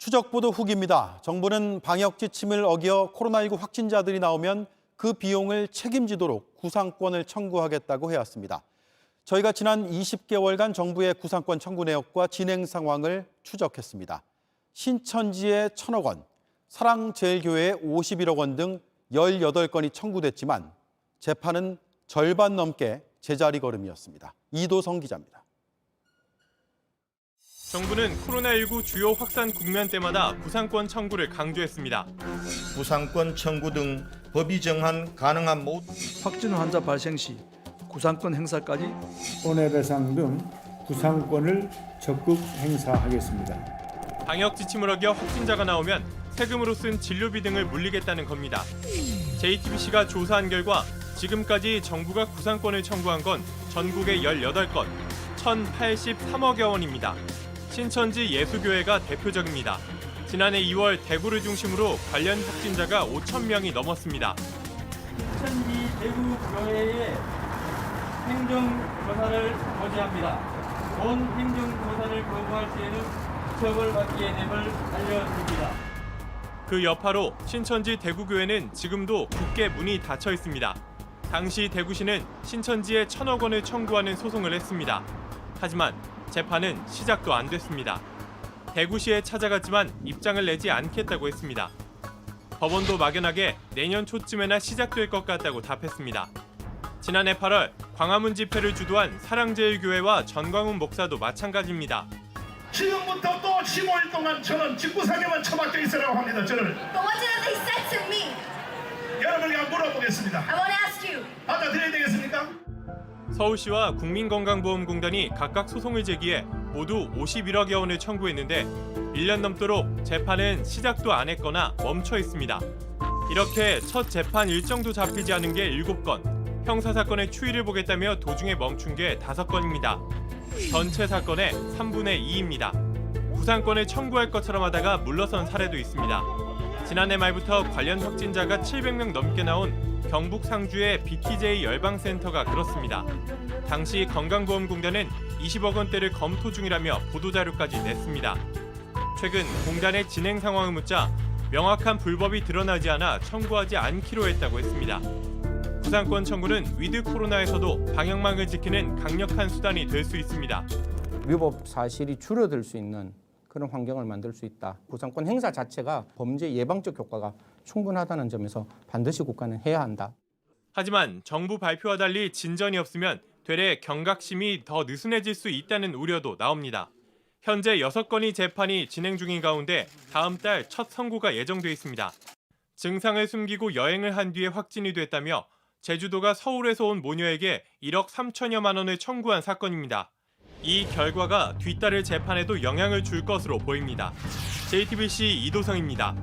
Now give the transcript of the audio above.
추적보도 후기입니다. 정부는 방역 지침을 어겨 코로나19 확진자들이 나오면 그 비용을 책임지도록 구상권을 청구하겠다고 해왔습니다. 저희가 지난 20개월간 정부의 구상권 청구 내역과 진행 상황을 추적했습니다. 신천지에 1,000억 원, 사랑제일교회에 51억 원 등 18건이 청구됐지만 재판은 절반 넘게 제자리 걸음이었습니다. 이도성 기자입니다. 정부는 코로나19 주요 확산 국면 때마다 구상권 청구를 강조했습니다. 구상권 청구 등 법이 정한 가능한 모든 확진 환자 발생 시 구상권 행사까지 손해배상 등 구상권을 적극 행사하겠습니다. 방역 지침을 어겨 확진자가 나오면 세금으로 쓴 진료비 등을 물리겠다는 겁니다. JTBC가 조사한 결과 지금까지 정부가 구상권을 청구한 건 전국의 18건, 1,083억여 원입니다. 신천지 예수교회가 대표적입니다. 지난해 2월 대구를 중심으로 관련 확진자가 5,000명이 넘었습니다. 신천지 대구교회의 행정조사를 고지합니다. 본 행정조사를 거부할 시에는 처벌받게 됨을 알려드립니다. 그 여파로 신천지 대구교회는 지금도 굳게 문이 닫혀 있습니다. 당시 대구시는 신천지에 1,000억 원을 청구하는 소송을 했습니다. 하지만 재판은 시작도 안 됐습니다. 대구시에 찾아갔지만 입장을 내지 않겠다고 했습니다. 법원도 막연하게 내년 초쯤에나 시작될 것 같다고 답했습니다. 지난해 8월 광화문 집회를 주도한 사랑제일교회와 전광훈 목사도 마찬가지입니다. 지금부터 또 15일 동안 저는 집구석에만 처박혀 있으라고 합니다. 저는. But what did they say to me? 여러분에게 물어보겠습니다. I want to ask you. 받아들여야 되겠습니까? 서울시와 국민건강보험공단이 각각 소송을 제기해 모두 51억여 원을 청구했는데 1년 넘도록 재판은 시작도 안 했거나 멈춰 있습니다. 이렇게 첫 재판 일정도 잡히지 않은 게 7건, 형사사건의 추이를 보겠다며 도중에 멈춘 게 5건입니다. 전체 사건의 3분의 2입니다. 구상권을 청구할 것처럼 하다가 물러선 사례도 있습니다. 지난해 말부터 관련 확진자가 700명 넘게 나온 경북 상주의 BTJ 열방센터가 그렇습니다. 당시 건강보험공단은 20억 원대를 검토 중이라며 보도자료까지 냈습니다. 최근 공단의 진행 상황을 묻자 명확한 불법이 드러나지 않아 청구하지 않기로 했다고 했습니다. 구상권 청구는 위드 코로나에서도 방역망을 지키는 강력한 수단이 될 수 있습니다. 위법 사실이 줄어들 수 있는 그런 환경을 만들 수 있다. 구상권 행사 자체가 범죄 예방적 효과가 충분하다는 점에서 반드시 국가는 해야 한다. 하지만 정부 발표와 달리 진전이 없으면 되레 경각심이 더 느슨해질 수 있다는 우려도 나옵니다. 현재 6건의 재판이 진행 중인 가운데 다음 달 첫 선고가 예정돼 있습니다. 증상을 숨기고 여행을 한 뒤에 확진이 됐다며 제주도가 서울에서 온 모녀에게 1억 3천여만 원을 청구한 사건입니다. 이 결과가 뒤따를 재판에도 영향을 줄 것으로 보입니다. JTBC 이도성입니다.